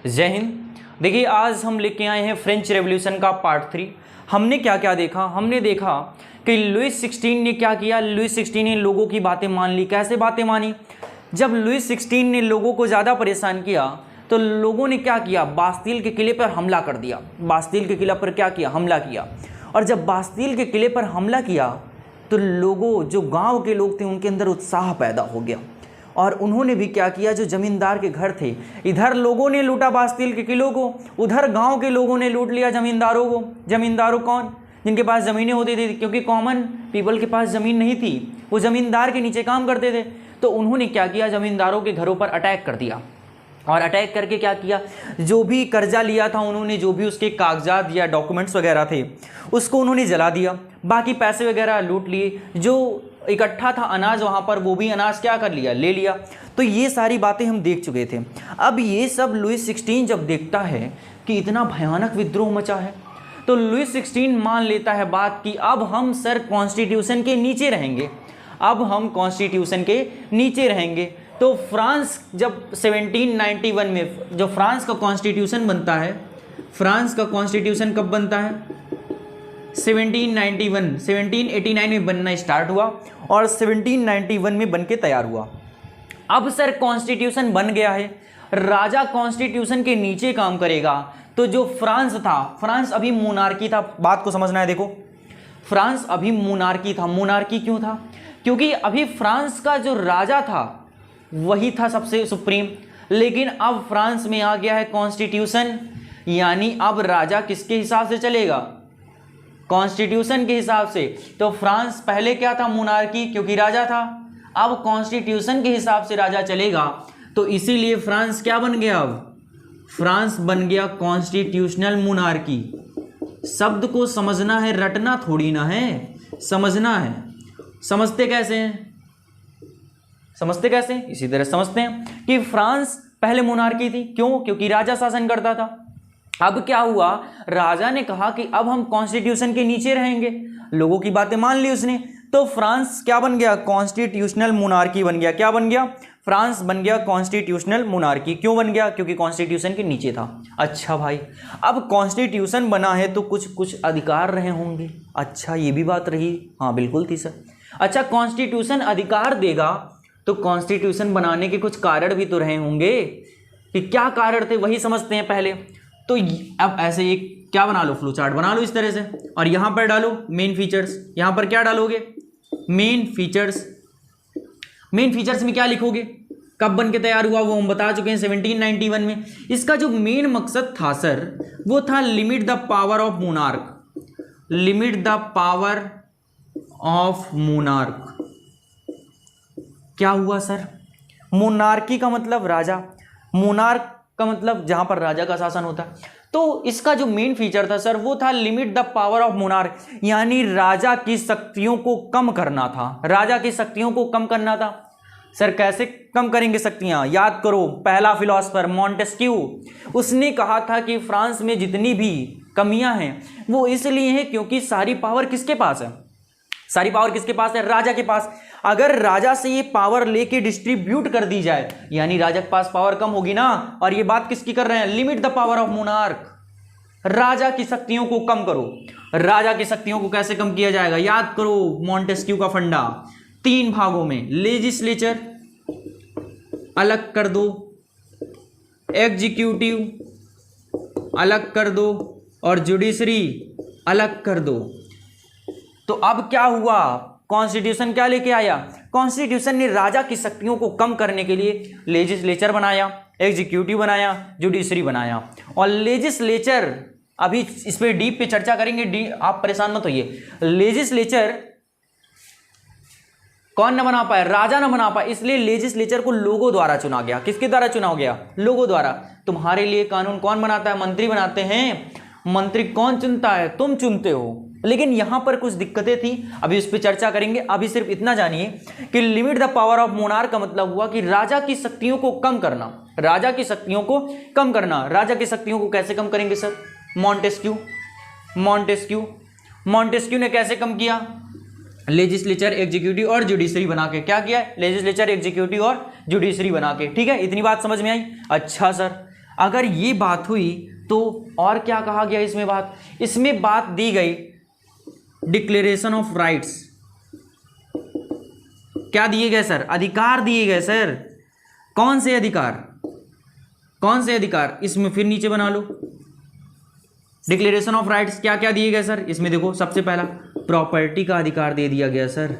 जय हिंद। देखिए, आज हम लेके आए हैं फ्रेंच रेवोल्यूशन का पार्ट 3। हमने क्या क्या देखा? हमने देखा कि लुईस 16 ने क्या किया। लुईस 16 ने लोगों की बातें मान ली। कैसे बातें मानी? जब लुईस 16 ने लोगों को ज़्यादा परेशान किया तो लोगों ने क्या किया? बास्तील के किले पर हमला कर दिया। बास्तील के किले पर क्या किया? हमला किया। और जब बास्तील के किले पर हमला किया तो लोगों, जो गांव के लोग थे, उनके अंदर उत्साह पैदा हो गया और उन्होंने भी क्या किया? जो जमींदार के घर थे, इधर लोगों ने लूटा बास्तील के किलों को, उधर गांव के लोगों ने लूट लिया जमींदारों को। जमींदारों कौन? जिनके पास ज़मीनें होती थी, क्योंकि कॉमन पीपल के पास ज़मीन नहीं थी, वो ज़मींदार के नीचे काम करते थे। तो उन्होंने क्या किया? ज़मींदारों के घरों पर अटैक कर दिया। और अटैक करके क्या किया? जो भी कर्जा लिया था उन्होंने, जो भी उसके कागजात या डॉक्यूमेंट्स वगैरह थे, उसको उन्होंने जला दिया। बाकी पैसे वगैरह लूट लिए। जो इकट्ठा था अनाज वहाँ पर, वो भी अनाज क्या कर लिया? ले लिया। तो ये सारी बातें हम देख चुके थे। अब ये सब लुईस 16 जब देखता है कि इतना भयानक विद्रोह मचा है, तो लुईस 16 मान लेता है बात कि अब हम सर कॉन्स्टिट्यूशन के नीचे रहेंगे। अब हम कॉन्स्टिट्यूशन के नीचे रहेंगे। तो फ्रांस जब 1791 में जो फ्रांस का कॉन्स्टिट्यूशन बनता है, फ्रांस का कॉन्स्टिट्यूशन कब बनता है? 1789 में बनना स्टार्ट हुआ और 1791 में बन के तैयार हुआ। अब सर कॉन्स्टिट्यूशन बन गया है, राजा कॉन्स्टिट्यूशन के नीचे काम करेगा। तो जो फ्रांस था, फ्रांस अभी मोनार्की था। बात को समझना है। देखो, फ्रांस अभी मोनार्की था। मोनार्की क्यों था? क्योंकि अभी फ्रांस का जो राजा था वही था सबसे सुप्रीम। लेकिन अब फ्रांस में आ गया है कॉन्स्टिट्यूशन, यानी अब राजा किसके हिसाब से चलेगा? कॉन्स्टिट्यूशन के हिसाब से। तो फ्रांस पहले क्या था? मोनार्की, क्योंकि राजा था। अब कॉन्स्टिट्यूशन के हिसाब से राजा चलेगा, तो इसीलिए फ्रांस क्या बन गया? अब फ्रांस बन गया कॉन्स्टिट्यूशनल मोनार्की। शब्द को समझना है, रटना थोड़ी ना है, समझना है। समझते कैसे हैं? समझते कैसे? इसी तरह समझते हैं कि फ्रांस पहले मोनार्की थी। क्यों? क्योंकि राजा शासन करता था। अब क्या हुआ? राजा ने कहा कि अब हम कॉन्स्टिट्यूशन के नीचे रहेंगे। लोगों की बातें मान ली उसने, तो फ्रांस क्या बन गया? कॉन्स्टिट्यूशनल मोनार्की बन गया। क्या बन गया? फ्रांस बन गया कॉन्स्टिट्यूशनल मोनार्की। क्यों बन गया? क्योंकि कॉन्स्टिट्यूशन के नीचे था। अच्छा भाई, अब कॉन्स्टिट्यूशन बना है तो कुछ कुछ अधिकार रहे होंगे। अच्छा, ये भी बात रही। हाँ बिल्कुल थी सर। अच्छा, कॉन्स्टिट्यूशन अधिकार देगा तो कॉन्स्टिट्यूशन बनाने के कुछ कारण भी तो रहे होंगे। कि क्या कारण थे वही समझते हैं पहले। तो अब ऐसे एक क्या बना लो, फ्लो चार्ट बना लो इस तरह से, और यहां पर डालो मेन फीचर्स। यहां पर क्या डालोगे? Main features. मेन फीचर्स में क्या लिखोगे? कब बन के तैयार हुआ वो हम बता चुके हैं, 1791 में। इसका जो मेन मकसद था सर, वो था limit the power of monarch. Limit the power of monarch. क्या हुआ सर? मोनार्की का मतलब राजा, मोनार्क का मतलब जहां पर राजा का शासन होता है। तो इसका जो मेन फीचर था सर, वो था limit the power of monarch, यानी राजा की शक्तियों को कम करना था। राजा की शक्तियों को कम करना था। सर कैसे कम करेंगे शक्तियां? याद करो, पहला फिलोसफर मॉन्टेस्क्यू, उसने कहा था कि फ्रांस में जितनी भी कमियां हैं वो इसलिए हैं क्योंकि सारी पावर किसके पास है? सारी पावर किसके पास है? राजा के पास। अगर राजा से ये पावर लेके डिस्ट्रीब्यूट कर दी जाए, यानी राजा के पास पावर कम होगी ना। और ये बात किसकी कर रहे हैं? Limit the power of monarch. राजा की शक्तियों को कम करो। राजा की शक्तियों को कैसे कम किया जाएगा? याद करो मॉन्टेस्क्यू का फंडा, 3 भागों में। लेजिस्लेचर अलग कर दो, एग्जीक्यूटिव अलग कर दो, और जुडिशरी अलग कर दो। तो अब क्या हुआ? कॉन्स्टिट्यूशन क्या लेके आया? कॉन्स्टिट्यूशन ने राजा की शक्तियों को कम करने के लिए लेजिस्लेचर बनाया, एग्जीक्यूटिव बनाया, जुडिशरी बनाया। और लेजिस्लेचर, अभी इस पे डीप पे चर्चा करेंगे, आप परेशान मत होइए। लेजिस्लेचर कौन ना बना पाए? राजा ना बना पाए, इसलिए लेजिस्लेचर को लोगों द्वारा चुना गया। किसके द्वारा चुना गया? लोगों द्वारा। तुम्हारे लिए कानून कौन बनाता है? मंत्री बनाते हैं। मंत्री कौन चुनता है? तुम चुनते हो। लेकिन यहां पर कुछ दिक्कतें थी, अभी उस पर चर्चा करेंगे। अभी सिर्फ इतना जानिए कि limit the power of monarch का मतलब हुआ कि राजा की शक्तियों को कम करना। राजा की शक्तियों को कम करना। राजा की शक्तियों को कैसे कम करेंगे सर? मॉन्टेस्क्यू ने कैसे कम किया? लेजिस्लेचर, एग्जीक्यूटिव और जुडिशरी बना के। क्या किया? लेजिस्लेचर, एग्जीक्यूटिव और जुडिशरी बना के। ठीक है, इतनी बात समझ में आई? अच्छा सर, अगर ये बात हुई तो और क्या कहा गया इसमें बात दी गई डिक्लेरेशन ऑफ राइट्स। क्या दिए गए सर? अधिकार दिए गए सर। कौन से अधिकार? इसमें फिर नीचे बना लो डिक्लेरेशन ऑफ राइट्स। क्या क्या दिए गए सर? इसमें देखो, सबसे पहला प्रॉपर्टी का अधिकार दे दिया गया सर।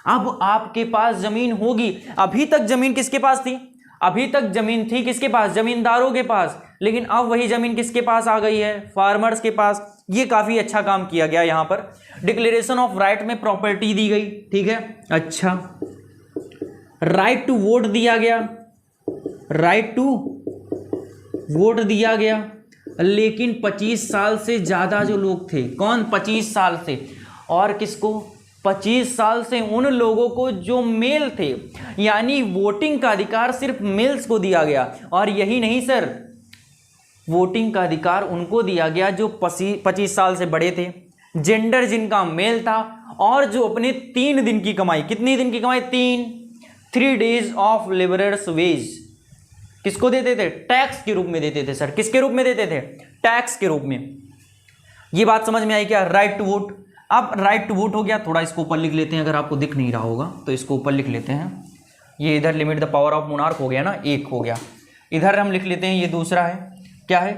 अब आपके पास जमीन होगी। अभी तक जमीन किसके पास थी? अभी तक जमीन थी किसके पास? जमींदारों के पास। लेकिन अब वही जमीन किसके पास आ गई है? फार्मर्स के पास। ये काफी अच्छा काम किया गया यहां पर। डिक्लेरेशन ऑफ राइट में प्रॉपर्टी दी गई, ठीक है। अच्छा, राइट टू वोट दिया गया, लेकिन 25 साल से ज्यादा जो लोग थे, कौन? 25 साल से। और किसको? 25 साल से उन लोगों को जो मेल थे, यानी वोटिंग का अधिकार सिर्फ मेल्स को दिया गया। और यही नहीं सर, वोटिंग का अधिकार उनको दिया गया जो 25 साल से बड़े थे, जेंडर जिनका मेल था, और जो अपने 3 दिन की कमाई, कितनी दिन की कमाई? 3 days ऑफ लेबरर्स वेज किसको देते थे? टैक्स के रूप में देते थे सर। किसके रूप में देते थे? टैक्स के रूप में। ये बात समझ में आई क्या? Right to vote. अब राइट टू वोट हो गया, थोड़ा इसको ऊपर लिख लेते हैं, अगर आपको दिख नहीं रहा होगा तो इसको ऊपर लिख लेते हैं। ये इधर limit the power of monarch हो गया ना, 1 हो गया। इधर हम लिख लेते हैं, ये दूसरा है, क्या है?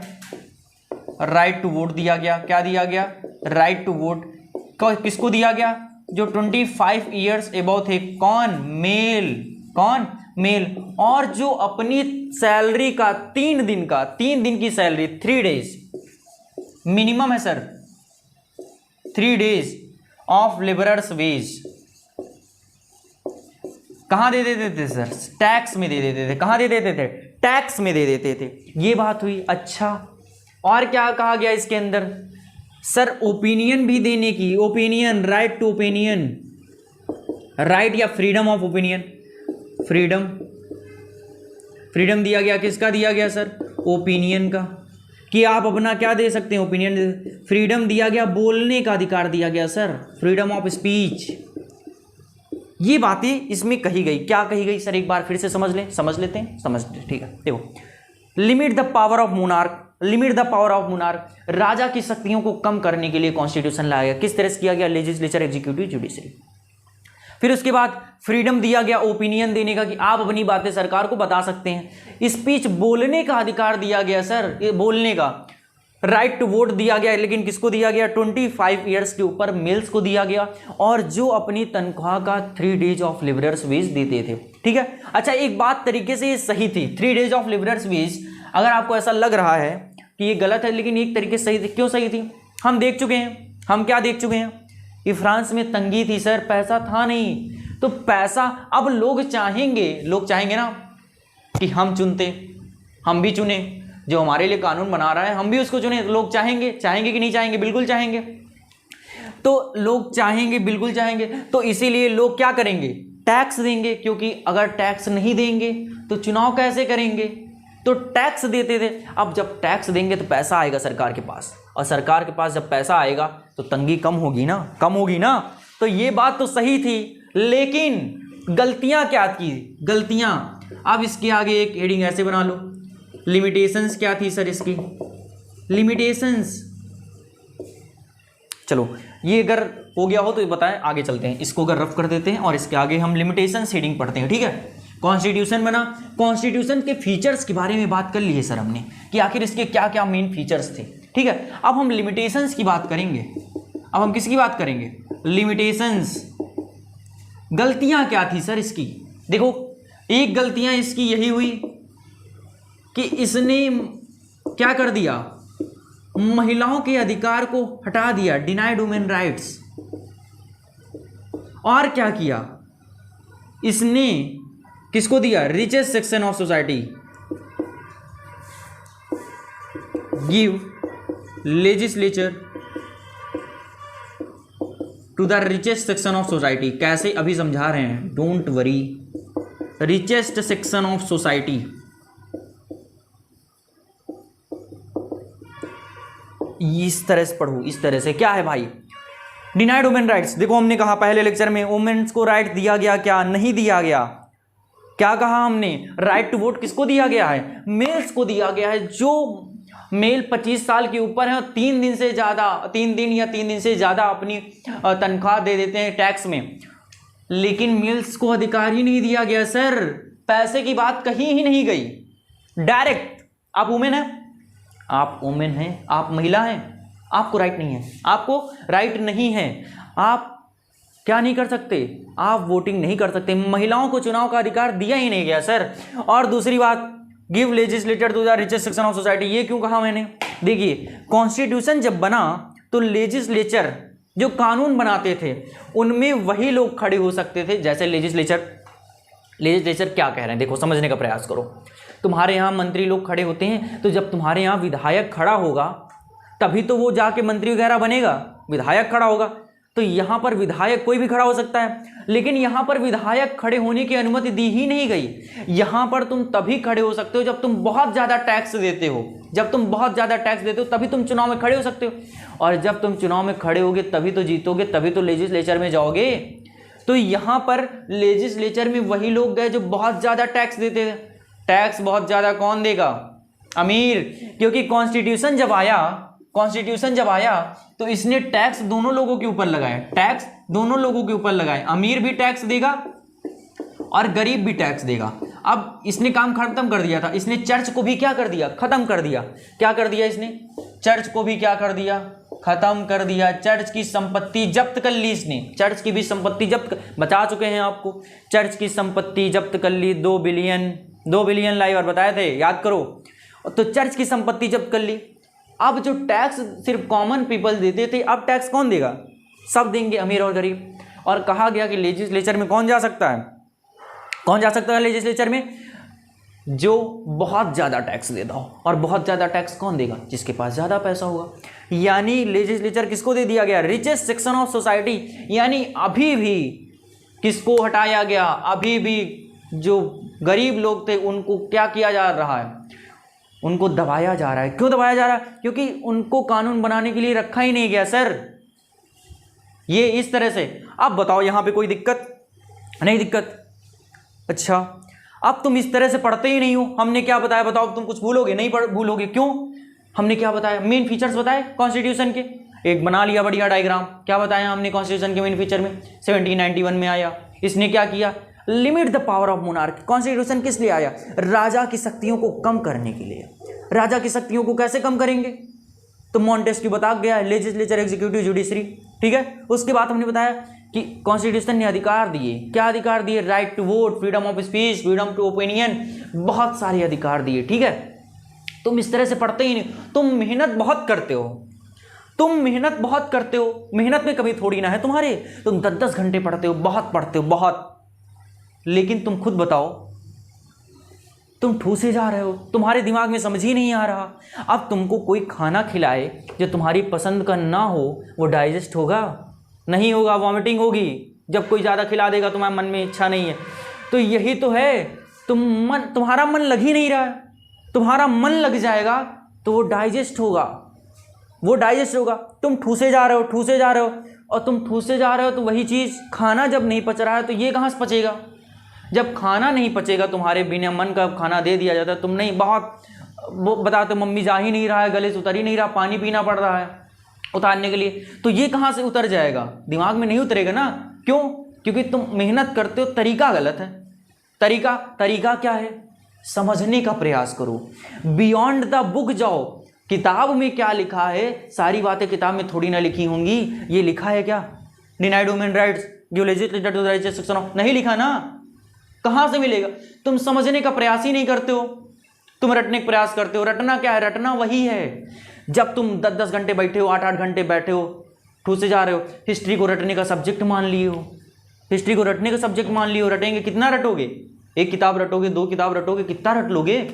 राइट टू वोट दिया गया। क्या दिया गया? Right to vote. किसको दिया गया? जो 25 ईयर्स एबव थे। कौन? मेल। कौन? मेल। और जो अपनी सैलरी का 3 दिन की सैलरी, 3 days मिनिमम है sir, 3 days of labourers wage कहां दे देते थे सर? टैक्स में दे देते थे। कहां दे देते थे? टैक्स में दे देते थे। ये बात हुई। अच्छा, और क्या कहा गया इसके अंदर सर? ओपिनियन भी देने की। Opinion, right to opinion, right या फ्रीडम ऑफ ओपिनियन। फ्रीडम दिया गया। किसका दिया गया सर? ओपिनियन का, कि आप अपना क्या दे सकते हैं? ओपिनियन। फ्रीडम दिया गया, बोलने का अधिकार दिया गया सर, फ्रीडम ऑफ स्पीच। ये बातें इसमें कही गई। क्या कही गई सर? एक बार फिर से समझ लेते हैं। ठीक है, देखो, limit the power of monarch. राजा की शक्तियों को कम करने के लिए कॉन्स्टिट्यूशन लाया गया। किस तरह से किया गया? Legislature, executive, judiciary. फिर उसके बाद फ्रीडम दिया गया ओपिनियन देने का, कि आप अपनी बातें सरकार को बता सकते हैं। स्पीच, बोलने का अधिकार दिया गया सर, बोलने का। राइट टू वोट दिया गया, लेकिन किसको दिया गया? 25 ईयर्स के ऊपर मेल्स को दिया गया, और जो अपनी तनख्वाह का 3 days ऑफ लेबरर्स वेज देते थे, ठीक है। अच्छा, एक बात तरीके से ये सही थी, 3 days ऑफ लेबरर्स वेज। अगर आपको ऐसा लग रहा है कि ये गलत है, लेकिन एक तरीके से सही थी। क्यों सही थी? हम देख चुके हैं, हम क्या देख चुके हैं कि फ्रांस में तंगी थी सर, पैसा था नहीं। तो पैसा, अब लोग चाहेंगे ना कि हम भी चुने, जो हमारे लिए कानून बना रहा है हम भी उसको चुने। लोग चाहेंगे कि नहीं चाहेंगे? बिल्कुल चाहेंगे। तो लोग चाहेंगे, बिल्कुल चाहेंगे। तो इसीलिए लोग क्या करेंगे? टैक्स देंगे, क्योंकि अगर टैक्स नहीं देंगे तो चुनाव कैसे करेंगे? तो टैक्स देते थे। अब जब टैक्स देंगे तो पैसा आएगा सरकार के पास, और सरकार के पास जब पैसा आएगा तो तंगी कम होगी ना। तो ये बात तो सही थी, लेकिन गलतियां क्या थी? अब इसके आगे एक हेडिंग ऐसे बना लो, लिमिटेशंस क्या थी सर इसकी? लिमिटेशंस, चलो ये अगर हो गया हो तो ये बताएं, आगे चलते हैं। इसको अगर रफ कर देते हैं और इसके आगे हम लिमिटेशंस हेडिंग पढ़ते हैं, ठीक है। कॉन्स्टिट्यूशन बना, कॉन्स्टिट्यूशन के फीचर्स के बारे में बात कर ली है सर हमने, कि आखिर इसके क्या क्या मेन फीचर्स थे, ठीक है। अब हम लिमिटेशंस की बात करेंगे। अब हम किसकी बात करेंगे? लिमिटेशंस। गलतियां क्या थी सर इसकी? देखो, एक गलतियां इसकी यही हुई कि इसने क्या कर दिया? महिलाओं के अधिकार को हटा दिया, डिनाइड वुमेन राइट्स। और क्या किया इसने? किसको दिया? Richest section of society, give legislature to the richest section of society. कैसे? अभी समझा रहे हैं, don't worry. Richest section of society, इस तरह से पढ़ो, इस तरह से। क्या है भाई? Denied women rights. देखो, हमने कहा पहले लेक्चर में, वुमेन्स को राइट दिया गया क्या? नहीं दिया गया। क्या कहा हमने, राइट टू वोट किसको दिया गया है, मेल्स को दिया गया है। जो मेल 25 साल के ऊपर है और 3 दिन से ज़्यादा, 3 दिन या 3 दिन से ज़्यादा अपनी तनख्वाह दे देते हैं टैक्स में, लेकिन मेल्स को अधिकार ही नहीं दिया गया सर। पैसे की बात कहीं ही नहीं गई, डायरेक्ट आप वुमेन है, आप वुमेन हैं, आप महिला हैं, आपको राइट नहीं है, आपको राइट नहीं है, आप क्या नहीं कर सकते, आप वोटिंग नहीं कर सकते। महिलाओं को चुनाव का अधिकार दिया ही नहीं गया सर। और दूसरी बात, give legislator to the richest section of society, ये क्यों कहा मैंने, देखिए कॉन्स्टिट्यूशन जब बना तो लेजिस्लेचर जो कानून बनाते थे उनमें वही लोग खड़े हो सकते थे, जैसे लेजिस्लेचर क्या कह रहे हैं देखो, समझने का प्रयास करो। तुम्हारे यहाँ मंत्री लोग खड़े होते हैं, तो जब तुम्हारे यहाँ विधायक खड़ा होगा तभी तो वो जाके मंत्री वगैरह बनेगा, विधायक खड़ा होगा। तो यहाँ पर विधायक कोई भी खड़ा हो सकता है, लेकिन यहाँ पर विधायक खड़े होने की अनुमति दी ही नहीं गई। यहाँ पर तुम तभी खड़े हो सकते हो जब तुम बहुत ज़्यादा टैक्स देते हो, जब तुम बहुत ज़्यादा टैक्स देते हो तभी तुम चुनाव में खड़े हो सकते हो, और जब तुम चुनाव में खड़े होगे तभी तो जीतोगे, तभी तो लेजिस्लेचर में जाओगे। तो यहाँ पर लेजिस्लेचर में वही लोग गए जो बहुत ज़्यादा टैक्स देते थे। टैक्स बहुत ज़्यादा कौन देगा, अमीर, क्योंकि कॉन्स्टिट्यूशन जब आया तो इसने टैक्स दोनों लोगों के ऊपर लगाया, टैक्स दोनों लोगों के ऊपर लगाए, अमीर भी टैक्स देगा और गरीब भी टैक्स देगा। अब इसने काम खत्म कर दिया था, इसने चर्च को भी क्या कर दिया, खत्म कर दिया। क्या कर दिया इसने, चर्च को भी क्या कर दिया, खत्म कर दिया। चर्च की संपत्ति जब्त कर ली इसने, चर्च की भी संपत्ति जब्त, बता चुके हैं आपको, चर्च की संपत्ति जब्त कर ली, 2 बिलियन लाइव और बताए थे, याद करो। तो चर्च की संपत्ति जब्त कर ली। अब जो टैक्स सिर्फ कॉमन पीपल देते थे, अब टैक्स कौन देगा, सब देंगे, अमीर और गरीब। और कहा गया कि लेजिस्लेचर में कौन जा सकता है, लेजिस्लेचर में, जो बहुत ज़्यादा टैक्स देता हो। और बहुत ज़्यादा टैक्स कौन देगा, जिसके पास ज़्यादा पैसा होगा। यानी लेजिस्लेचर किसको दे दिया गया, रिचेस्ट सेक्शन ऑफ सोसाइटी। यानी अभी भी किसको हटाया गया, अभी भी जो गरीब लोग थे उनको क्या किया जा रहा है, उनको दबाया जा रहा है। क्यों दबाया जा रहा है, क्योंकि उनको कानून बनाने के लिए रखा ही नहीं गया सर। ये इस तरह से। अब बताओ यहाँ पे कोई दिक्कत नहीं, दिक्कत, अच्छा अब तुम इस तरह से पढ़ते ही नहीं हो, हमने क्या बताया बताओ, तुम कुछ भूलोगे, नहीं भूलोगे, क्यों, हमने क्या बताया, मेन फीचर्स बताए कॉन्स्टिट्यूशन के, एक बना लिया बढ़िया डायग्राम। क्या बताया हमने कॉन्स्टिट्यूशन के मेन फीचर में, 1791 में आया, इसने क्या किया, limit the power of monarchy. Constitution किस लिए आया, राजा की शक्तियों को कम करने के लिए। राजा की शक्तियों को कैसे कम करेंगे, तो मॉन्टेस्क्यू बता गया है, लेजिस्लेचर, एग्जीक्यूटिव, जुडिशरी, ठीक है। उसके बाद हमने बताया कि कॉन्स्टिट्यूशन ने अधिकार दिए, क्या अधिकार दिए, right to vote, freedom of speech, freedom to opinion, बहुत सारे अधिकार दिए, ठीक है। तुम इस तरह से पढ़ते ही नहीं, तुम मेहनत बहुत करते हो, मेहनत में कभी थोड़ी ना है तुम्हारे, तुम 10-10 घंटे पढ़ते हो, बहुत, लेकिन तुम खुद बताओ, तुम ठूसे जा रहे हो, तुम्हारे दिमाग में समझ ही नहीं आ रहा। अब तुमको कोई खाना खिलाए जो तुम्हारी पसंद का ना हो, वो डाइजेस्ट होगा, नहीं होगा, वॉमिटिंग होगी। जब कोई ज़्यादा खिला देगा, तुम्हारे मन में इच्छा नहीं है, तो यही तो है, तुम्हारा मन लग ही नहीं रहा है, तुम्हारा मन लग जाएगा तो वो डाइजेस्ट होगा, तुम ठूसे जा रहे हो, और तुम ठूसे जा रहे हो तो वही चीज़, खाना जब नहीं पच रहा है तो ये कहाँ से पचेगा। जब खाना नहीं पचेगा तुम्हारे बिना मन का खाना दे दिया जाता है, तुम नहीं, बहुत वो बताते मम्मी जा ही नहीं रहा है, गले से उतर ही नहीं रहा, पानी पीना पड़ रहा है उतारने के लिए, तो ये कहाँ से उतर जाएगा, दिमाग में नहीं उतरेगा ना। क्यों, क्योंकि तुम मेहनत करते हो, तरीका गलत है। तरीका क्या है, समझने का प्रयास करो, बियॉन्ड द बुक जाओ, किताब में क्या लिखा है, सारी बातें किताब में थोड़ी ना लिखी होंगी। ये लिखा है क्या, denied human rights, give legislature to the right section of, नहीं लिखा ना, कहाँ से मिलेगा। तुम समझने का प्रयास ही नहीं करते हो, तुम रटने का प्रयास करते हो। रटना क्या है, रटना वही है जब तुम 10-10 घंटे बैठे हो, 8-8 घंटे बैठे हो, ठूसे जा रहे हो, हिस्ट्री को रटने का सब्जेक्ट मान लिए हो, रटेंगे कितना रटोगे, 1 किताब रटोगे, 2 किताब रटोगे, कितना रट लोगे।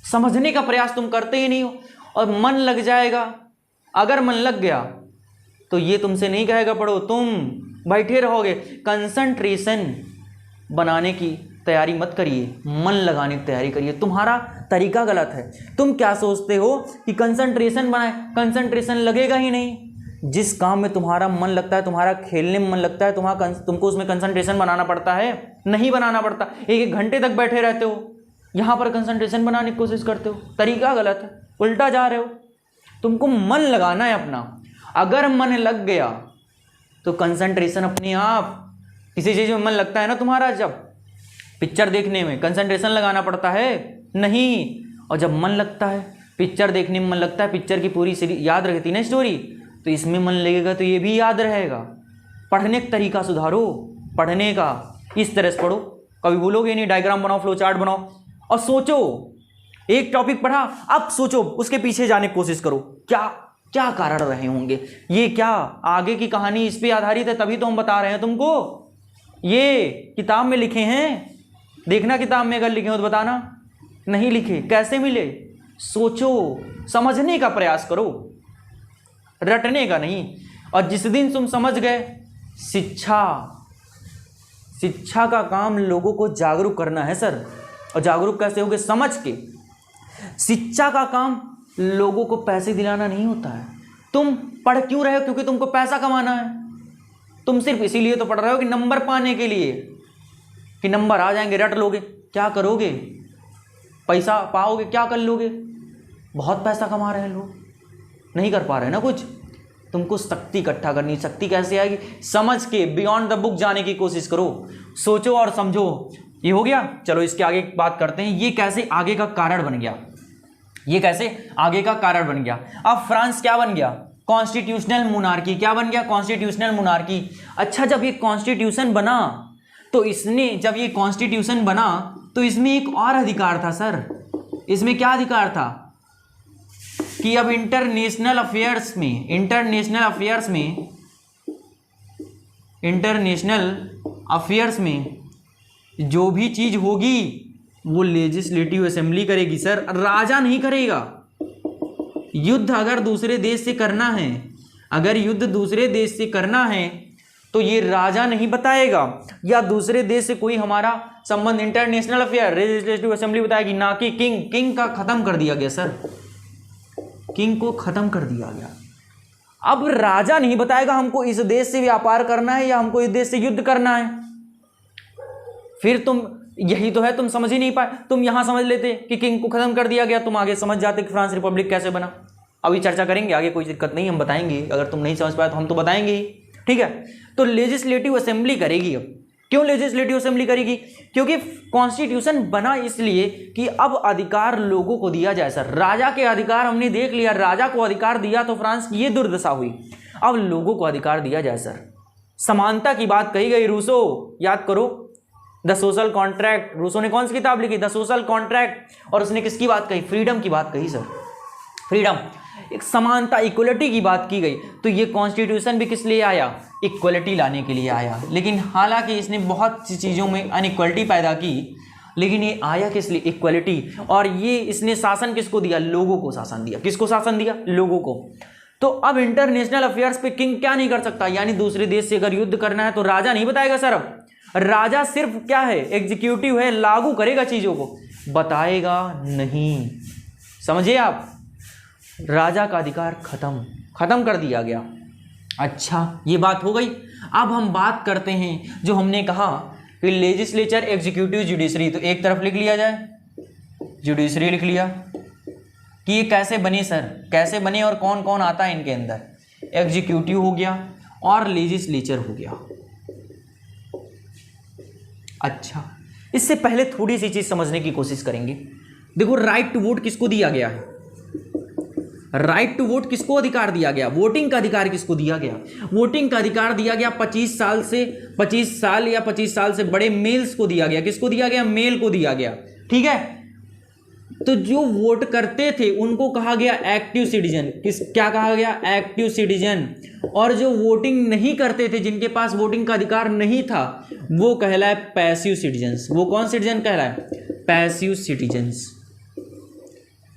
समझने का प्रयास तुम करते ही नहीं हो, और मन लग जाएगा। अगर मन लग गया तो ये तुमसे नहीं कहेगा पढ़ो, तुम बैठे रहोगे। कंसंट्रेशन बनाने की तैयारी मत करिए, मन लगाने की तैयारी करिए। तुम्हारा तरीका गलत है। तुम क्या सोचते हो कि कंसंट्रेशन बनाए, कंसंट्रेशन लगेगा ही नहीं। जिस काम में तुम्हारा मन लगता है, तुम्हारा खेलने में मन लगता है, तुमको उसमें कंसंट्रेशन बनाना पड़ता है? नहीं बनाना पड़ता। एक घंटे तक बैठे रहते हो, यहाँ पर कंसंट्रेशन बनाने की कोशिश करते हो, तरीका गलत है, उल्टा जा रहे हो। तुमको मन लगाना है अपना। अगर मन लग गया तो कंसंट्रेशन अपने आप, किसी चीज़ में मन लगता है ना तुम्हारा, जब पिक्चर देखने में कंसंट्रेशन लगाना पड़ता है? नहीं। और जब मन लगता है, पिक्चर देखने में मन लगता है, पिक्चर की पूरी सीरीज याद रहती ना स्टोरी, तो इसमें मन लगेगा तो ये भी याद रहेगा। पढ़ने का तरीका सुधारो, पढ़ने का इस तरह से पढ़ो। कभी भूलोगे नहीं, डायग्राम बनाओ, फ्लो चार्ट बनाओ और सोचो। एक टॉपिक पढ़ा, अब सोचो उसके पीछे जाने की कोशिश करो, क्या क्या कारण रहे होंगे, ये क्या आगे की कहानी इस पे आधारित है, तभी तो हम बता रहे हैं तुमको। ये किताब में लिखे हैं, देखना किताब में अगर लिखे हो तो बताना। नहीं लिखे, कैसे मिले? सोचो, समझने का प्रयास करो, रटने का नहीं। और जिस दिन तुम समझ गए, शिक्षा का काम लोगों को जागरूक करना है सर। और जागरूक कैसे होगे? समझ के। शिक्षा का काम लोगों को पैसे दिलाना नहीं होता है। तुम पढ़ क्यों रहे हो? क्योंकि तुमको पैसा कमाना है। तुम सिर्फ इसीलिए तो पढ़ रहे हो कि नंबर पाने के लिए, कि नंबर आ जाएंगे, रट लोगे। क्या करोगे? पैसा पाओगे, क्या कर लोगे? बहुत पैसा कमा रहे हैं लोग, नहीं कर पा रहे ना कुछ। तुमको शक्ति इकट्ठा करनी। शक्ति कैसे आएगी? समझ के, बियॉन्ड द बुक जाने की कोशिश करो, सोचो और समझो। ये हो गया। चलो इसके आगे बात करते हैं, ये कैसे आगे का कारण बन गया, ये कैसे आगे का कारण बन गया। अब फ्रांस क्या बन गया? Constitutional monarchy. क्या बन गया? Constitutional monarchy. अच्छा, जब ये कॉन्स्टिट्यूशन बना तो इसमें एक और अधिकार था सर। इसमें क्या अधिकार था कि अब इंटरनेशनल अफेयर्स में जो भी चीज होगी वो लेजिस्लेटिव असेंबली करेगी सर, राजा नहीं करेगा। युद्ध अगर दूसरे देश से करना है तो ये राजा नहीं बताएगा, या दूसरे देश से कोई हमारा संबंध, इंटरनेशनल अफेयर लेजिस्लेटिव असेंबली बताएगी, ना कि किंग का खत्म कर दिया गया सर, किंग को खत्म कर दिया गया। अब राजा नहीं बताएगा हमको इस देश से व्यापार करना है या हमको इस देश से युद्ध करना है। फिर तुम, यही तो है, तुम समझ ही नहीं पाए। तुम यहां समझ लेते कि किंग को खत्म कर दिया गया, तुम आगे समझ जाते कि फ्रांस रिपब्लिक कैसे बना। अभी चर्चा करेंगे आगे, कोई दिक्कत नहीं, हम बताएंगे। अगर तुम नहीं समझ पाए तो हम तो बताएंगे ही, ठीक है। तो लेजिस्लेटिव असेंबली करेगी। अब क्यों लेजिस्लेटिव असेंबली करेगी? क्योंकि कॉन्स्टिट्यूशन बना इसलिए कि अब अधिकार लोगों को दिया जाए सर। राजा के अधिकार हमने देख लिया, राजा को अधिकार दिया तो फ्रांस की ये दुर्दशा हुई। अब लोगों को अधिकार दिया जाए सर। समानता की बात कही गई। रूसो, याद करो द सोशल कॉन्ट्रैक्ट। रूसो ने कौन सी किताब लिखी? The social contract. और उसने किसकी बात कही? फ्रीडम की बात कही सर। फ्रीडम, एक समानता, इक्वलिटी की बात की गई। तो ये कॉन्स्टिट्यूशन भी किस लिए आया? इक्वलिटी लाने के लिए आया। लेकिन हालांकि इसने बहुत सी चीज़ों में अनइक्वलिटी पैदा की, लेकिन ये आया किस लिए? इक्वलिटी। और ये इसने शासन किसको दिया? लोगों को शासन दिया। किसको शासन दिया? लोगों को। तो अब इंटरनेशनल अफेयर्स पे किंग क्या नहीं कर सकता? यानी दूसरे देश से अगर युद्ध करना है तो राजा नहीं बताएगा सर। अब राजा सिर्फ क्या है? एग्जीक्यूटिव है, लागू करेगा चीजों को, बताएगा नहीं। समझिए आप, राजा का अधिकार खत्म कर दिया गया। अच्छा, ये बात हो गई। अब हम बात करते हैं, जो हमने कहा कि लेजिस्लेचर, एग्जीक्यूटिव, जुडिशरी। तो एक तरफ लिख लिया जाए, जुडिशरी लिख लिया कि ये कैसे बने सर, कैसे बने और कौन कौन आता है इनके अंदर। एग्जीक्यूटिव हो गया और लेजिस्लेचर हो गया। अच्छा, इससे पहले थोड़ी सी चीज समझने की कोशिश करेंगे। देखो, राइट टू वोट किसको दिया गया है? राइट टू वोट किसको अधिकार दिया गया? वोटिंग का अधिकार किसको दिया गया? वोटिंग का अधिकार दिया गया 25 साल या 25 साल से बड़े मेल्स को दिया गया। किसको दिया गया? मेल को दिया गया, ठीक है। तो जो वोट करते थे उनको कहा गया एक्टिव सिटीजन। क्या कहा गया? Active citizen. और जो वोटिंग नहीं करते थे, जिनके पास वोटिंग का अधिकार नहीं था, वो कहलाए पैसिव सिटीजन्स। वो कौन सिटीजन कहलाए? Passive citizens.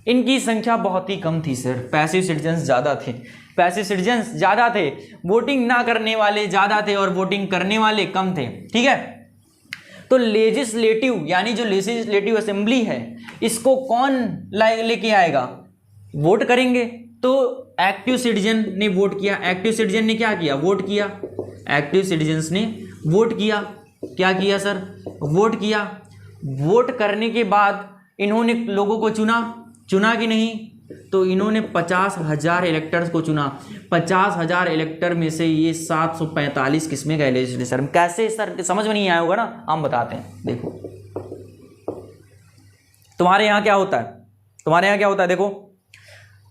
इनकी संख्या बहुत ही कम थी सर, पैसिव सिटीजन्स ज़्यादा थे। पैसिव सिटीजन्स ज़्यादा थे, वोटिंग ना करने वाले ज़्यादा थे और वोटिंग करने वाले कम थे, ठीक है। तो लेजिस्लेटिव, यानी जो लेजिस्लेटिव असेंबली है, इसको कौन लेके आएगा? वोट करेंगे, तो एक्टिव सिटीजन ने वोट किया। एक्टिव सिटीजन ने क्या किया? वोट किया। एक्टिव सिटीजन्स ने वोट किया। क्या किया सर? वोट किया। वोट करने के बाद इन्होंने लोगों को चुना कि नहीं? तो इन्होंने 50,000 इलेक्टर्स को चुना। 50,000 इलेक्टर में से ये 745 किसमें गए लेजिस्लेचर में? कैसे सर? समझ में नहीं आया होगा ना, हम बताते हैं। देखो तुम्हारे यहाँ क्या होता है, देखो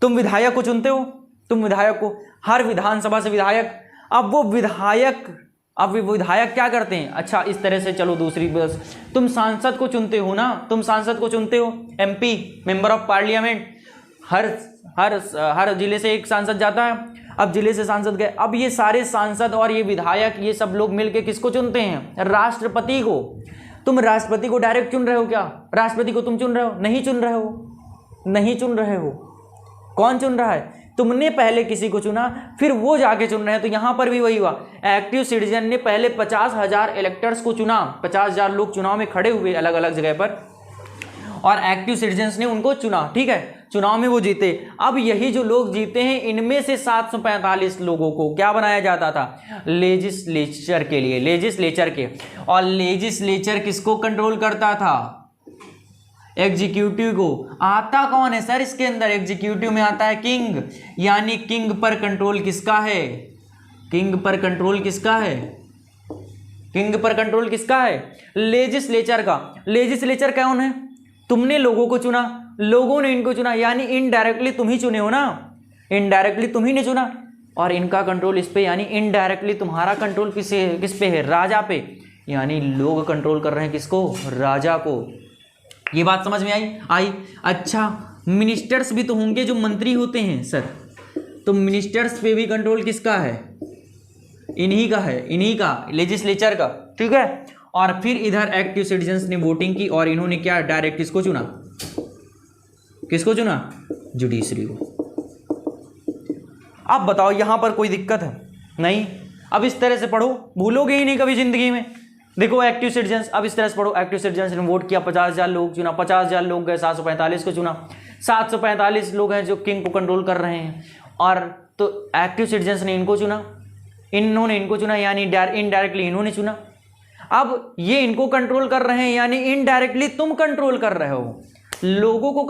तुम विधायक को चुनते हो, तुम विधायक को, हर विधानसभा से विधायक। अब वो विधायक क्या करते हैं? अच्छा इस तरह से चलो दूसरी बस, तुम सांसद को चुनते हो ना, तुम सांसद को चुनते हो, MP मेंबर ऑफ पार्लियामेंट। हर जिले से एक सांसद जाता है। अब जिले से सांसद गए, अब ये सारे सांसद और ये विधायक ये सब लोग मिलके किसको चुनते हैं? राष्ट्रपति को। तुम राष्ट्रपति को डायरेक्ट चुन रहे हो क्या? राष्ट्रपति को तुम चुन रहे हो? नहीं चुन रहे हो। कौन चुन रहा है? तुमने पहले किसी को चुना, फिर वो जाके चुन रहे हैं। तो यहां पर भी वही हुआ। एक्टिव सिटीजन ने पहले 50,000 इलेक्टर्स को चुना, 50,000 लोग चुनाव में खड़े हुए अलग अलग जगह पर, और एक्टिव सिटीजन्स ने उनको चुना। ठीक है, चुनाव में वो जीते। अब यही जो लोग जीते हैं, इनमें से 745 लोगों को क्या बनाया जाता था? लेजिस्लेचर के लिए, लेजिस्लेचर के। और लेजिस्लेचर किसको कंट्रोल करता था? एग्जीक्यूटिव को। आता कौन है सर इसके अंदर? एग्जीक्यूटिव में आता है किंग, यानी किंग पर कंट्रोल किसका है? किंग पर कंट्रोल किसका है? किंग पर कंट्रोल किसका है? लेजिस्लेचर का। लेजिस्लेचर कौन है? तुमने लोगों को चुना, लोगों ने इनको चुना, यानी इनडायरेक्टली तुम ही चुने हो ना, इनडायरेक्टली तुम ही ने चुना। और इनका कंट्रोल इस पे, यानी इनडायरेक्टली तुम्हारा कंट्रोल किस पे है? राजा पे। यानी लोग कंट्रोल कर रहे हैं किसको? राजा को। ये बात समझ में आई? अच्छा, मिनिस्टर्स भी तो होंगे जो मंत्री होते हैं सर, तो मिनिस्टर्स पे भी कंट्रोल किसका है? इन्हीं का है, इन्हीं का, लेजिस्लेचर का। ठीक है, और फिर इधर एक्टिव सिटीजन्स ने वोटिंग की और इन्होंने क्या डायरेक्ट किसको चुना? किसको चुना? जुडिशरी को। अब बताओ यहां पर कोई दिक्कत है? नहीं। अब इस तरह से पढ़ो, भूलोगे ही नहीं कभी जिंदगी में। देखो एक्टिव सिटीजन्स, अब इस तरह से पढ़ो। एक्टिव सिटीजन्स ने वोट किया, 50,000 लोग चुना, 50,000 लोग गए, 745 को चुना। 745 लोग हैं जो किंग को कंट्रोल कर रहे हैं, और तो एक्टिव सिटीजन्स ने इनको चुना, इन्होंने इनको चुना, यानी इनडायरेक्टली इन्होंने चुना। अब ये इनको कंट्रोल कर रहे हैं, यानी इनडायरेक्टली तुम कंट्रोल कर रहे हो। लोगों को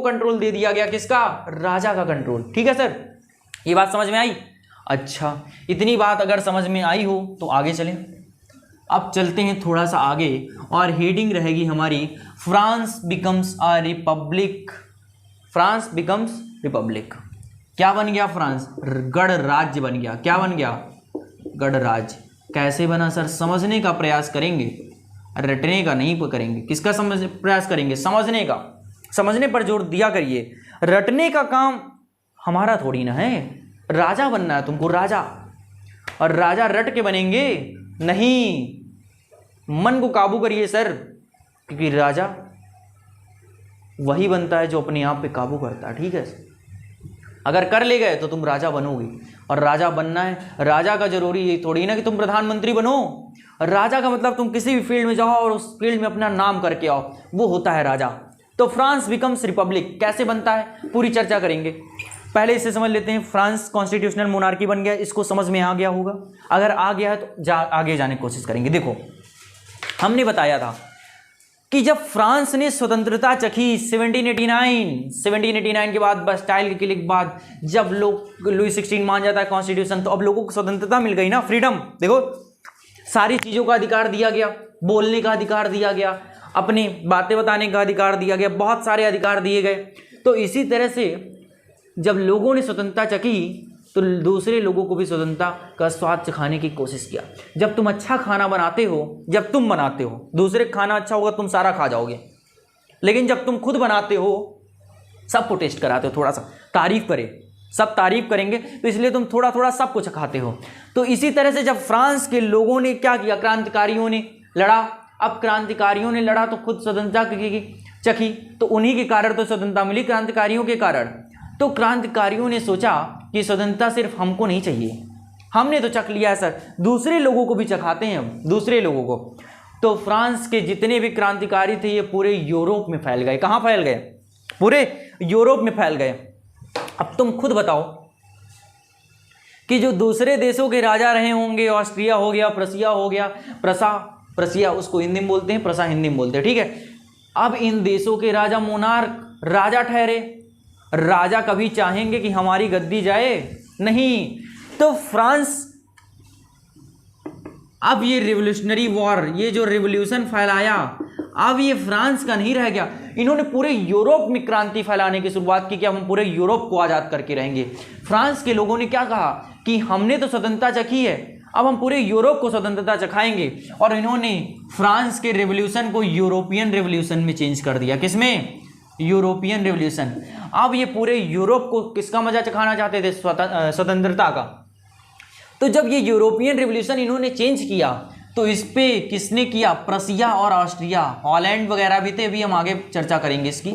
कंट्रोल दे दिया गया, किसका? राजा का कंट्रोल। ठीक है सर, ये बात समझ में आई? अच्छा, इतनी बात अगर समझ में आई हो तो आगे चलें। अब चलते हैं थोड़ा सा आगे, और हेडिंग रहेगी हमारी France becomes a republic. France becomes Republic. क्या बन गया? फ्रांस गणराज्य बन गया। क्या बन गया? गणराज्य। कैसे बना सर? समझने का प्रयास करेंगे, रटने का नहीं करेंगे। किसका प्रयास करेंगे? समझने का। समझने पर जोर दिया करिए, रटने का काम हमारा थोड़ी ना है। राजा बनना है तुमको, राजा। और राजा रट के बनेंगे नहीं, मन को काबू करिए सर, क्योंकि राजा वही बनता है जो अपने आप पे काबू करता है। ठीक है, अगर कर ले गए तो तुम राजा बनोगे, और राजा बनना है, राजा का जरूरी ये थोड़ी ना कि तुम प्रधानमंत्री बनो। राजा का मतलब तुम किसी भी फील्ड में जाओ और उस फील्ड में अपना नाम करके आओ, वो होता है राजा। तो फ्रांस बिकम्स रिपब्लिक कैसे बनता है, पूरी चर्चा करेंगे। पहले इसे समझ लेते हैं। फ्रांस कॉन्स्टिट्यूशनल मोनार्की बन गया, इसको समझ में आ गया होगा। अगर आ गया है तो आगे जाने की कोशिश करेंगे। देखो, हमने बताया था कि जब फ्रांस ने स्वतंत्रता चखी 1789 के बाद, बस्टाइल के किले के बाद, जब लोग लुई 16 मान जाता है कॉन्स्टिट्यूशन, तो अब लोगों को स्वतंत्रता मिल गई ना, फ्रीडम। देखो, सारी चीज़ों का अधिकार दिया गया, बोलने का अधिकार दिया गया, अपनी बातें बताने का अधिकार दिया गया, बहुत सारे अधिकार दिए गए। तो इसी तरह से जब लोगों ने स्वतंत्रता चखी तो दूसरे लोगों को भी स्वतंत्रता का स्वाद चखाने की कोशिश किया। जब तुम अच्छा खाना बनाते हो, जब तुम बनाते हो, दूसरे खाना अच्छा होगा तुम सारा खा जाओगे, लेकिन जब तुम खुद बनाते हो सबको टेस्ट कराते हो, थोड़ा सा तारीफ करें, सब तारीफ करेंगे, तो इसलिए तुम थोड़ा थोड़ा सबको चखाते हो। तो इसी तरह से जब फ्रांस के लोगों ने क्या किया, क्रांतिकारियों ने लड़ा। अब क्रांतिकारियों ने लड़ा तो खुद स्वतंत्रता चखी, तो उन्हीं के कारण तो स्वतंत्रता मिली, क्रांतिकारियों के कारण। तो क्रांतिकारियों ने सोचा कि स्वतंत्रता सिर्फ हमको नहीं चाहिए, हमने तो चख लिया है सर, दूसरे लोगों को भी चखाते हैं हम, दूसरे लोगों को। तो फ्रांस के जितने भी क्रांतिकारी थे ये पूरे यूरोप में फैल गए। कहाँ फैल गए? पूरे यूरोप में फैल गए। अब तुम खुद बताओ कि जो दूसरे देशों के राजा रहे होंगे, ऑस्ट्रिया हो गया, प्रसिया हो गया, प्रसिया उसको हिंदी में बोलते हैं, प्रसा हिंदी में बोलते हैं, ठीक है। अब इन देशों के राजा मोनार्क राजा ठहरे। राजा कभी चाहेंगे कि हमारी गद्दी जाए? नहीं। तो फ्रांस, अब ये रिवोल्यूशनरी वॉर, ये जो रिवोल्यूशन फैलाया, अब ये फ्रांस का नहीं रह गया। इन्होंने पूरे यूरोप में क्रांति फैलाने की शुरुआत की कि हम पूरे यूरोप को आज़ाद करके रहेंगे। फ्रांस के लोगों ने क्या कहा कि हमने तो स्वतंत्रता चखी है, अब हम पूरे यूरोप को स्वतंत्रता चखाएंगे। और इन्होंने फ्रांस के रिवोल्यूशन को यूरोपियन रिवोल्यूशन में चेंज कर दिया। किसमें? European revolution. अब ये पूरे यूरोप को किसका मजा चखाना चाहते थे? स्वतंत्रता का। तो जब ये यूरोपियन रिवोल्यूशन इन्होंने चेंज किया तो इस पे किसने किया? प्रसिया और ऑस्ट्रिया, हॉलैंड वगैरह भी थे, अभी हम आगे चर्चा करेंगे इसकी।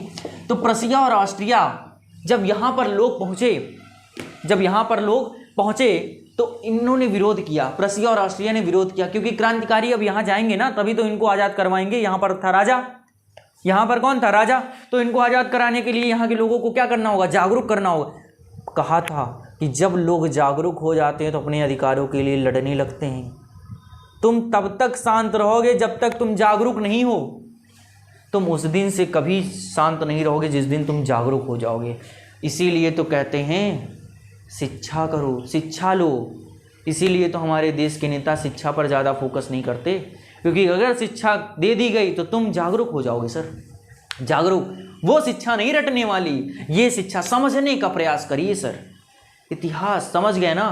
तो प्रसिया और ऑस्ट्रिया जब यहाँ पर लोग पहुँचे, तो इन्होंने विरोध किया, प्रसिया और ऑस्ट्रिया ने विरोध किया, क्योंकि क्रांतिकारी अब यहाँ जाएंगे ना, तभी तो इनको आज़ाद करवाएंगे। यहाँ पर था राजा, यहाँ पर कौन था? राजा। तो इनको आज़ाद कराने के लिए यहाँ के लोगों को क्या करना होगा? जागरूक करना होगा। कहा था कि जब लोग जागरूक हो जाते हैं तो अपने अधिकारों के लिए लड़ने लगते हैं। तुम तब तक शांत रहोगे जब तक तुम जागरूक नहीं हो। तुम उस दिन से कभी शांत नहीं रहोगे जिस दिन तुम जागरूक हो जाओगे। इसीलिए तो कहते हैं शिक्षा करो, शिक्षा लो। इसीलिए तो हमारे देश के नेता शिक्षा पर ज़्यादा फोकस नहीं करते, क्योंकि अगर शिक्षा दे दी गई तो तुम जागरूक हो जाओगे सर। जागरूक वो शिक्षा नहीं रटने वाली, ये शिक्षा समझने का प्रयास करिए सर। इतिहास समझ गए ना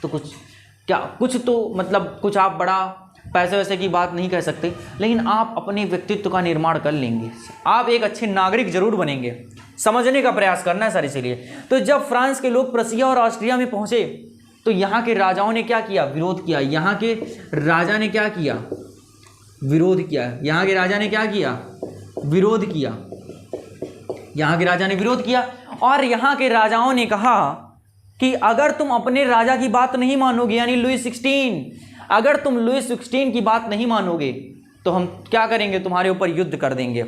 तो कुछ तो मतलब कुछ आप बड़ा पैसे वैसे की बात नहीं कह सकते, लेकिन आप अपने व्यक्तित्व का निर्माण कर लेंगे। आप एक अच्छे नागरिक जरूर बनेंगे। समझने का प्रयास करना है सर। इसीलिए तो जब फ्रांस के लोग प्रसिया और ऑस्ट्रिया में पहुंचे तो यहाँ के राजाओं ने क्या किया? विरोध किया। यहाँ के राजा ने क्या किया? विरोध किया। यहाँ के राजा ने क्या किया? विरोध किया। यहाँ के राजा ने विरोध किया और यहाँ के राजाओं ने कहा कि अगर तुम अपने राजा की बात नहीं मानोगे, यानी लुई 16, अगर तुम लुई 16 की बात नहीं मानोगे तो हम क्या करेंगे? तुम्हारे ऊपर युद्ध कर देंगे।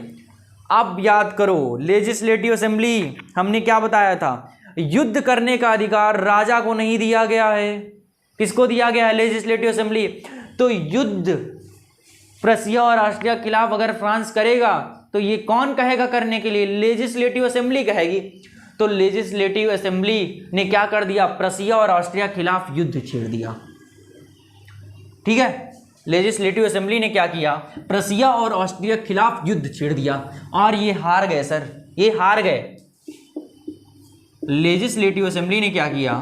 अब याद करो, लेजिस्लेटिव असेंबली हमने क्या बताया था? युद्ध करने का अधिकार राजा को नहीं दिया गया है। किसको दिया गया है? Legislative assembly. तो युद्ध प्रसिया और ऑस्ट्रिया के खिलाफ अगर फ्रांस करेगा तो ये कौन कहेगा करने के लिए? लेजिस्लेटिव असेंबली कहेगी। तो लेजिस्लेटिव असेंबली ने क्या कर दिया? प्रसिया और ऑस्ट्रिया के खिलाफ युद्ध छेड़ दिया। ठीक है, लेजिस्लेटिव असेंबली ने क्या किया? प्रसिया और ऑस्ट्रिया के खिलाफ युद्ध छेड़ दिया और ये हार गए सर, ये हार गए। लेजिस्लेटिव असेंबली ने क्या किया?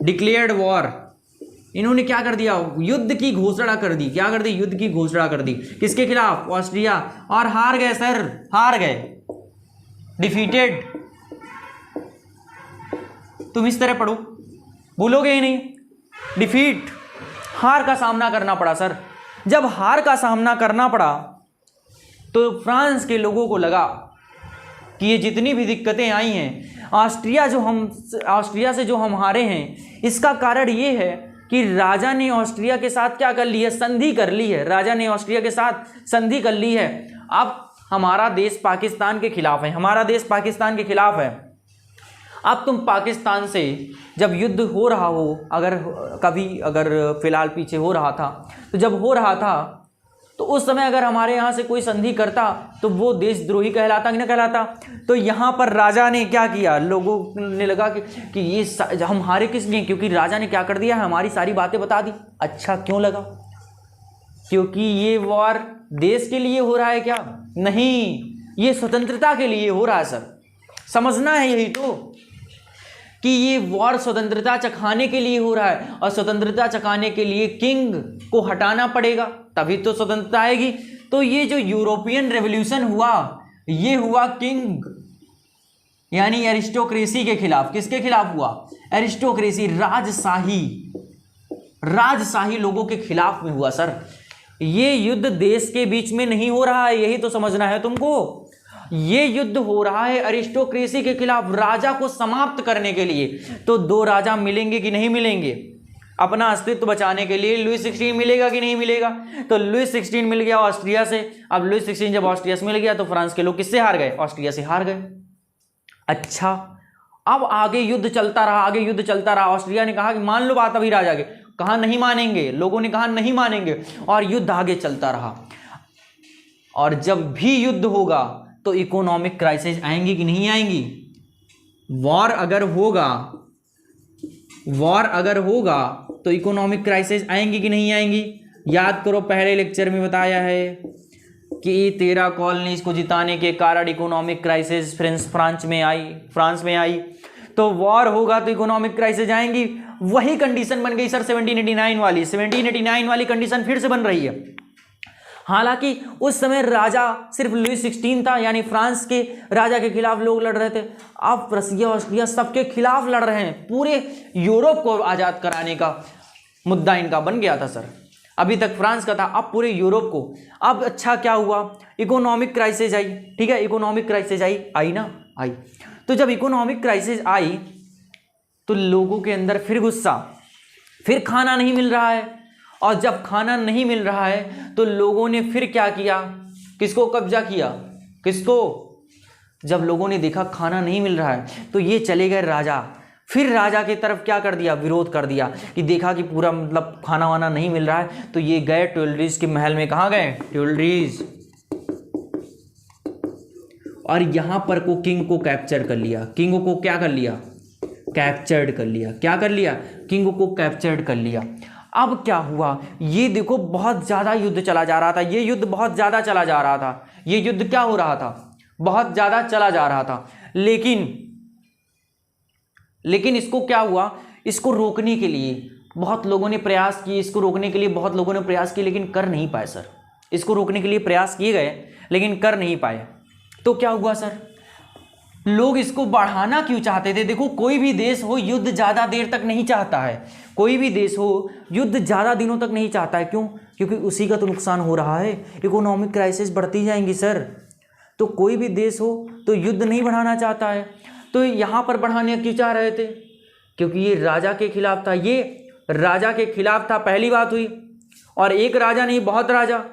Declared war. इन्होंने क्या कर दिया? युद्ध की घोषणा कर दी। क्या कर दी? युद्ध की घोषणा कर दी। किसके खिलाफ? ऑस्ट्रिया। और हार गए सर, हार गए, डिफीटेड। तुम इस तरह पढ़ो, भूलोगे ही नहीं। डिफीट, हार का सामना करना पड़ा सर। जब हार का सामना करना पड़ा तो फ्रांस के लोगों को लगा कि ये जितनी भी दिक्कतें आई हैं, ऑस्ट्रिया से जो हम हारे हैं, इसका कारण ये है कि राजा ने ऑस्ट्रिया के साथ क्या कर ली है? संधि कर ली है। राजा ने ऑस्ट्रिया के साथ संधि कर ली है। अब हमारा देश पाकिस्तान के खिलाफ है, हमारा देश पाकिस्तान के खिलाफ है। अब तुम पाकिस्तान से जब युद्ध हो रहा हो, अगर फिलहाल पीछे हो रहा था, तो जब हो रहा था तो उस समय अगर हमारे यहाँ से कोई संधि करता तो वो देशद्रोही कहलाता कि ना कहलाता? तो यहाँ पर राजा ने क्या किया? लोगों ने लगा कि ये हम हारे किस लिए? क्योंकि राजा ने क्या कर दिया? हमारी सारी बातें बता दी। अच्छा, क्यों लगा? क्योंकि ये वॉर देश के लिए हो रहा है क्या? नहीं, ये स्वतंत्रता के लिए हो रहा है सर। समझना है यही तो, कि ये वॉर स्वतंत्रता चखाने के लिए हो रहा है, और स्वतंत्रता चखाने के लिए किंग को हटाना पड़ेगा, तभी तो स्वतंत्रता आएगी। तो ये जो यूरोपियन रेवोल्यूशन हुआ, ये हुआ किंग यानी एरिस्टोक्रेसी के खिलाफ। किसके खिलाफ हुआ? एरिस्टोक्रेसी, राजशाही लोगों के खिलाफ में हुआ सर। ये युद्ध देश के बीच में नहीं हो रहा है, यही तो समझना है तुमको। ये युद्ध हो रहा है एरिस्टोक्रेसी के खिलाफ, राजा को समाप्त करने के लिए। तो दो राजा मिलेंगे कि नहीं मिलेंगे? अपना अस्तित्व बचाने के लिए लुईस 16 मिलेगा कि नहीं मिलेगा? तो लुईस 16 मिल गया ऑस्ट्रिया से। अब लुईस 16 जब ऑस्ट्रिया से मिल गया तो फ्रांस के लोग किससे हार गए? ऑस्ट्रिया से हार गए। अच्छा, अब आगे युद्ध चलता रहा, आगे युद्ध चलता रहा। ऑस्ट्रिया ने कहा कि मान लो बात अभी राजा के, कहा नहीं मानेंगे, लोगों ने कहा नहीं मानेंगे, और युद्ध आगे चलता रहा। और जब भी युद्ध होगा तो इकोनॉमिक क्राइसिस आएंगी कि नहीं आएंगी? वॉर अगर होगा तो इकोनॉमिक क्राइसिस आएंगी कि नहीं आएंगी? याद करो, पहले लेक्चर में बताया है कि 13 कॉलोनीज को जिताने के कारण इकोनॉमिक क्राइसिस फ्रांस में आई। तो वॉर होगा तो इकोनॉमिक क्राइसिस आएंगी। वही कंडीशन बन गई सर 1789 वाली कंडीशन फिर से बन रही है। हालांकि उस समय राजा सिर्फ लुईस 16 था, यानी फ्रांस के राजा के खिलाफ लोग लड़ रहे थे। अब रसिया, ऑस्ट्रिया सबके खिलाफ लड़ रहे हैं। पूरे यूरोप को आज़ाद कराने का मुद्दा इनका बन गया था सर। अभी तक फ्रांस का था, अब पूरे यूरोप को। अब अच्छा क्या हुआ? इकोनॉमिक क्राइसिस आई। ठीक है, इकोनॉमिक क्राइसिस आई ना। तो जब इकोनॉमिक क्राइसिस आई तो लोगों के अंदर फिर गुस्सा, फिर खाना नहीं मिल रहा है। और जब खाना नहीं मिल रहा है तो लोगों ने फिर क्या किया? किसको कब्जा किया? किसको? जब लोगों ने देखा खाना नहीं मिल रहा है तो ये चले गए राजा। फिर राजा की तरफ क्या कर दिया? विरोध कर दिया कि देखा कि पूरा मतलब खाना वाना नहीं मिल रहा है। तो ये गए ट्यूलरीज के महल में। कहाँ गए? ट्यूलरीज। और यहां पर को किंग को कैप्चर कर लिया। किंग को क्या कर लिया? कैप्चर्ड कर लिया। क्या कर लिया? किंग को कैप्चर्ड कर लिया। अब क्या हुआ? ये देखो, बहुत ज़्यादा युद्ध चला जा रहा था। ये युद्ध बहुत ज़्यादा चला जा रहा था। ये युद्ध क्या हो रहा था? बहुत ज़्यादा चला जा रहा था। लेकिन इसको क्या हुआ? इसको रोकने के लिए बहुत लोगों ने प्रयास किए। लेकिन कर नहीं पाए सर। इसको रोकने के लिए प्रयास किए गए लेकिन कर नहीं पाए। तो क्या हुआ सर? लोग इसको बढ़ाना क्यों चाहते थे? देखो, कोई भी देश हो युद्ध ज़्यादा देर तक नहीं चाहता है। कोई भी देश हो युद्ध ज़्यादा दिनों तक नहीं चाहता है। क्यों? क्योंकि उसी का तो नुकसान हो रहा है। इकोनॉमिक क्राइसिस बढ़ती जाएंगी सर। तो कोई भी देश हो तो युद्ध नहीं बढ़ाना चाहता है। तो यहाँ पर बढ़ाने क्यों चाह रहे थे? क्योंकि ये राजा के खिलाफ था। ये राजा के खिलाफ था, पहली बात हुई। और एक राजा नहीं, बहुत राजा।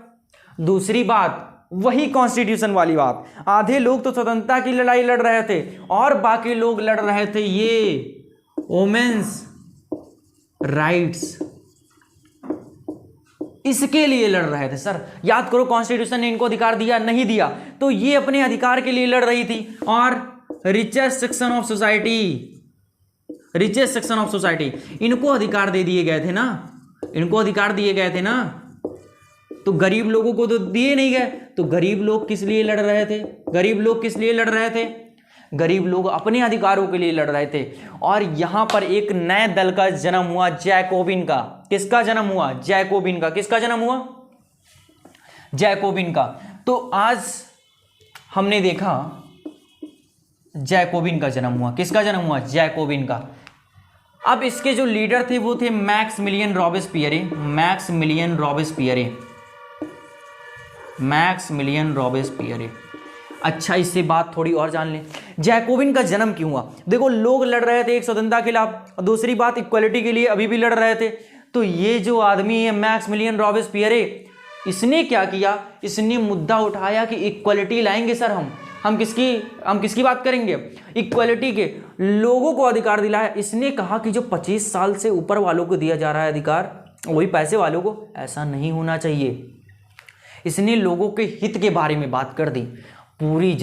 दूसरी बात, वही कॉन्स्टिट्यूशन वाली बात। आधे लोग तो स्वतंत्रता की लड़ाई लड़ रहे थे और बाकी लोग लड़ रहे थे ये वुमेन्स राइट्स, इसके लिए लड़ रहे थे सर। याद करो, कॉन्स्टिट्यूशन ने इनको अधिकार दिया नहीं दिया? तो ये अपने अधिकार के लिए लड़ रही थी। और रिचेस्ट सेक्शन ऑफ सोसाइटी इनको अधिकार दे दिए गए थे ना। इनको अधिकार दिए गए थे ना। तो गरीब लोगों को तो दिए नहीं गए। तो गरीब लोग किस लिए लड़ रहे थे? गरीब लोग अपने अधिकारों के लिए लड़ रहे थे। और यहां पर एक नए दल का जन्म हुआ, जैकोबिन का। किसका जन्म हुआ? जैकोबिन का। किसका जन्म हुआ? जैकोबिन का। तो आज हमने देखा जैकोबिन का जन्म हुआ। किसका जन्म हुआ? जैकोबिन का। अब इसके जो लीडर थे वो थे मैक्समिलियन रॉबेस्पियरे। अच्छा, इससे बात थोड़ी और जान लें। जैकोबिन का जन्म क्यों हुआ? देखो, लोग लड़ रहे थे एक स्वतंत्रता के खिलाफ, और दूसरी बात इक्वलिटी के लिए अभी भी लड़ रहे थे। तो ये जो आदमी है मैक्समिलियन रॉबेस्पियरे, इसने क्या किया? इसने मुद्दा उठाया कि इक्वलिटी लाएंगे सर। हम किसकी बात करेंगे? इक्वलिटी के। लोगों को अधिकार दिलाया। इसने कहा कि जो 25 साल से ऊपर वालों को दिया जा रहा है अधिकार, वही पैसे वालों को, ऐसा नहीं होना चाहिए। इसने लोगों के हित के बारे में बात कर दी। पूरी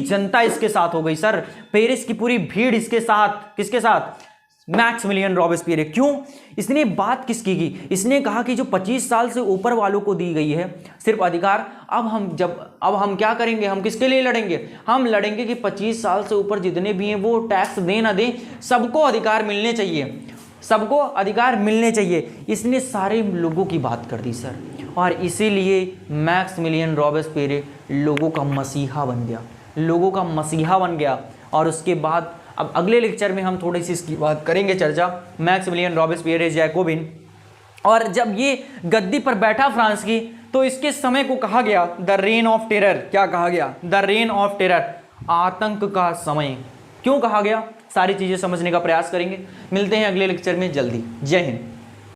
जनता इसके साथ हो गई सर। पेरिस की पूरी भीड़ इसके साथ। किसके साथ? मैक्समिलियन रॉबेस्पियरे। क्यों? इसने बात किसकी की? इसने कहा कि जो 25 साल से ऊपर वालों को दी गई है सिर्फ अधिकार, अब हम क्या करेंगे? हम किसके लिए लड़ेंगे? हम लड़ेंगे कि 25 साल से ऊपर जितने भी हैं वो टैक्स दें ना दें, सबको अधिकार मिलने चाहिए। इसने सारे लोगों की बात कर दी सर। और इसीलिए मैक्समिलियन रॉबेस्पियरे लोगों का मसीहा बन गया। और उसके बाद अब अगले लेक्चर में हम थोड़ी सी इसकी बात करेंगे चर्चा, मैक्समिलियन रॉबेस्पियरे जैकोबिन। और जब ये गद्दी पर बैठा फ्रांस की, तो इसके समय को कहा गया द रेन ऑफ टेरर। क्या कहा गया? द रेन ऑफ टेरर, आतंक का समय। क्यों कहा गया? सारी चीज़ें समझने का प्रयास करेंगे। मिलते हैं अगले लेक्चर में जल्दी। जय हिंद।